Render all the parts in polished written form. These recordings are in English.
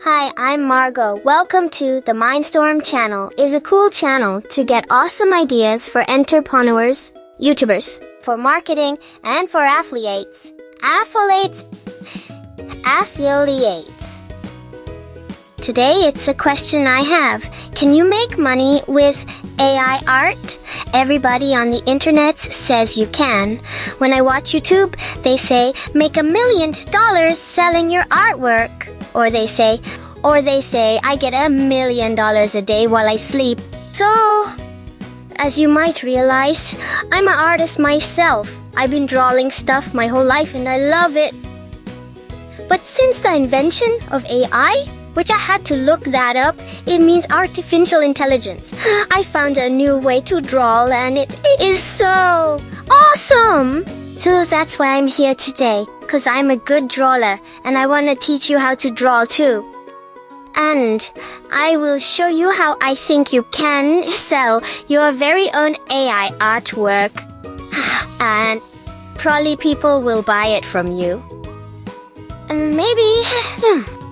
Hi, I'm Margot. Welcome to the Mindstorm channel. It's a cool channel to get awesome ideas for entrepreneurs, YouTubers, for marketing, and for affiliates. Affiliates. Today it's a question I have. Can you make money with AI art? Everybody on the internet says you can. When I watch YouTube, they say, make $1 million selling your artwork. Or they say, I get $1 million a day while I sleep. So, as you might realize, I'm an artist myself. I've been drawing stuff my whole life and I love it. But since the invention of AI, which I had to look that up, it means artificial intelligence. I found a new way to draw and it is so awesome. So that's why I'm here today, cause I'm a good drawer and I want to teach you how to draw too. And I will show you how I think you can sell your very own AI artwork. And probably people will buy it from you. And maybe...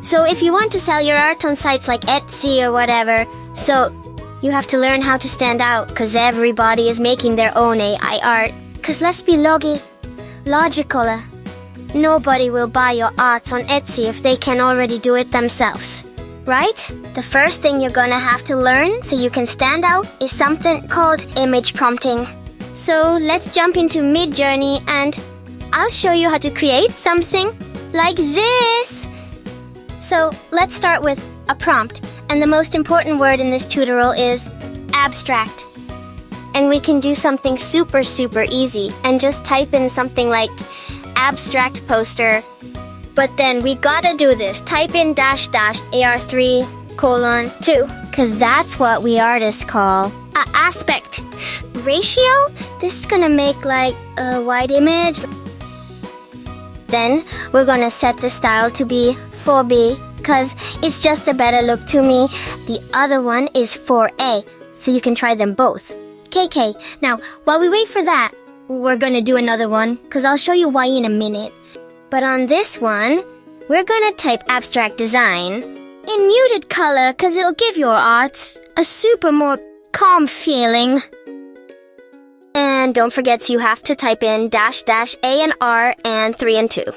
So if you want to sell your art on sites like Etsy or whatever, so you have to learn how to stand out, cause everybody is making their own AI art. Cause let's be logical. Nobody will buy your arts on Etsy if they can already do it themselves. Right? The first thing you're gonna have to learn so you can stand out is something called image prompting. So let's jump into Midjourney and I'll show you how to create something like this. So let's start with a prompt. And the most important word in this tutorial is abstract. And we can do something super easy and just type in something like abstract poster. But then we gotta do this. Type in --AR3:2, cause that's what we artists call a aspect ratio. This is gonna make like a wide image. Then we're gonna set the style to be 4B, cause it's just a better look to me. The other one is 4A, so you can try them both. KK. Now, while we wait for that, we're gonna do another one, cause I'll show you why in a minute. But on this one, we're gonna type abstract design in muted color, cause it'll give your art a super more calm feeling. And don't forget you have to type in --A and R and 3 and 2.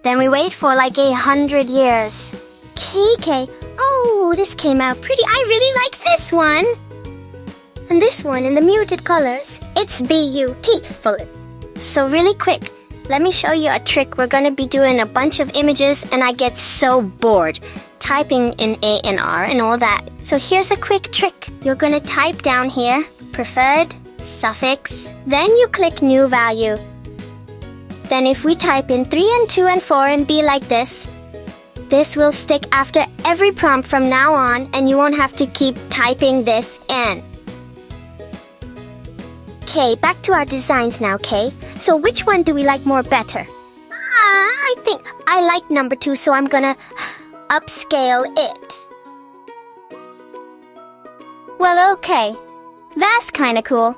Then we wait for like 100 years. KK. Oh, this came out pretty. I really like this one. And this one in the muted colors, it's beautiful. So really quick, let me show you a trick. We're gonna be doing a bunch of images and I get so bored typing in A and R and all that. So here's a quick trick. You're gonna type down here, preferred, suffix, then you click new value. Then if we type in 3 and 2 and 4 and be like this will stick after every prompt from now on and you won't have to keep typing this in. Okay, back to our designs now, Kay. So which one do we like more better? I think I like number 2, so I'm gonna upscale it. Well, okay. That's kinda cool.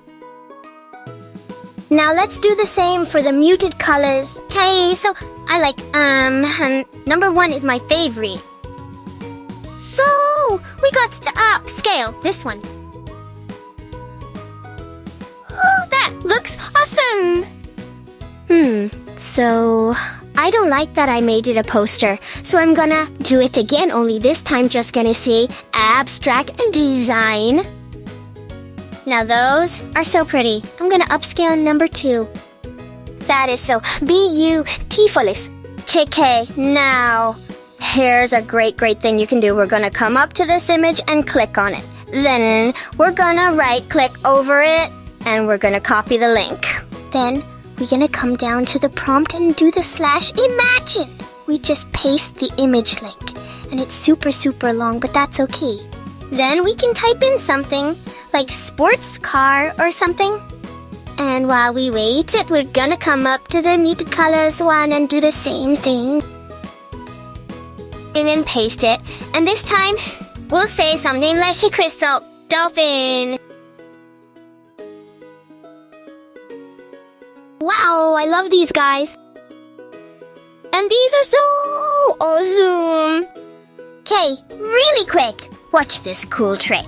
Now let's do the same for the muted colors. Okay, so I like, number 1 is my favorite. So, we got to upscale this one. Oh, that looks awesome! So I don't like that I made it a poster, so I'm gonna do it again, only this time just gonna say abstract design. Now those are so pretty. I'm gonna upscale number 2. That is so beautiful. KK, now here's a great thing you can do. We're gonna come up to this image and click on it. Then we're gonna right click over it and we're gonna copy the link. Then we're gonna come down to the prompt and do the /imagine. We just paste the image link and it's super long, but that's okay. Then we can type in something like sports car or something. And while we wait it, we're gonna come up to the muted colors one and do the same thing. And then paste it. And this time, we'll say something like, hey Crystal, dolphin. Wow, I love these guys. And these are so awesome. Hey, really quick! Watch this cool trick.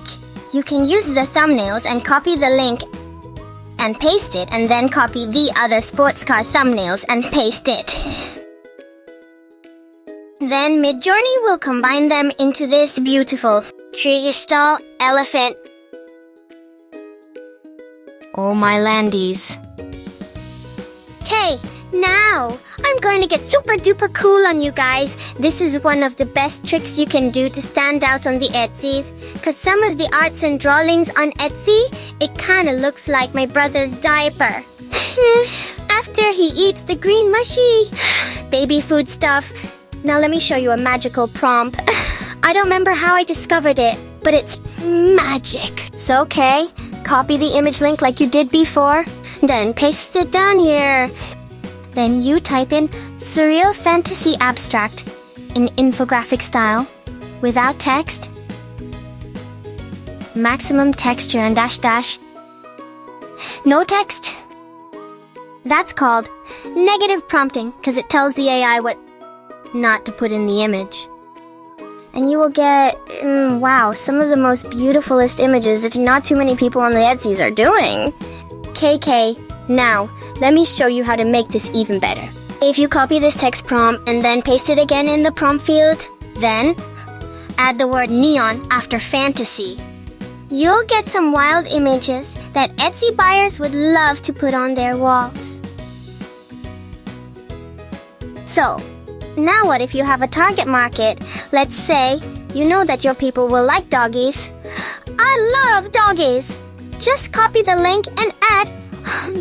You can use the thumbnails and copy the link and paste it, and then copy the other sports car thumbnails and paste it. Then Midjourney will combine them into this beautiful crystal elephant. Oh my landies. Okay, now I'm going to get super duper cool on you guys. This is one of the best tricks you can do to stand out on the Etsy's, because some of the arts and drawings on Etsy, it kind of looks like my brother's diaper. After he eats the green mushy baby food stuff. Now let me show you a magical prompt. I don't remember how I discovered it, but it's magic. So okay, copy the image link like you did before, then paste it down here. Then you type in surreal fantasy abstract in infographic style, without text, maximum texture and dash dash. No text. That's called negative prompting, because it tells the AI what not to put in the image. And you will get, wow, some of the most beautifulest images that not too many people on the Etsy's are doing. KK, now, let me show you how to make this even better. If you copy this text prompt and then paste it again in the prompt field, then add the word neon after fantasy. You'll get some wild images that Etsy buyers would love to put on their walls. So, now what if you have a target market? Let's say you know that your people will like doggies. I love doggies. Just copy the link and add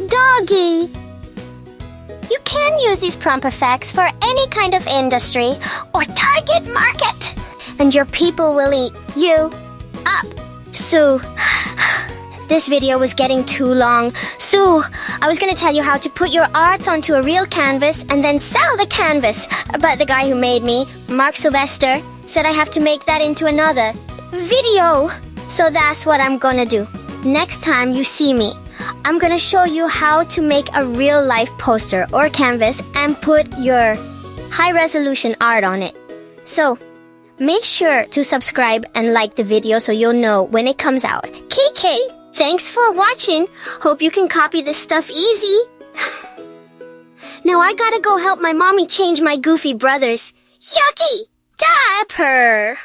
doggy. You can use these prompt effects for any kind of industry or target market, and your people will eat you up. So, this video was getting too long. So, I was going to tell you how to put your arts onto a real canvas and then sell the canvas. But the guy who made me, Mark Sylvester, said I have to make that into another video. So that's what I'm going to do. Next time you see me, I'm going to show you how to make a real life poster or canvas and put your high resolution art on it. So, make sure to subscribe and like the video so you'll know when it comes out. KK! Thanks for watching. Hope you can copy this stuff easy. Now I gotta go help my mommy change my goofy brother's yucky diaper.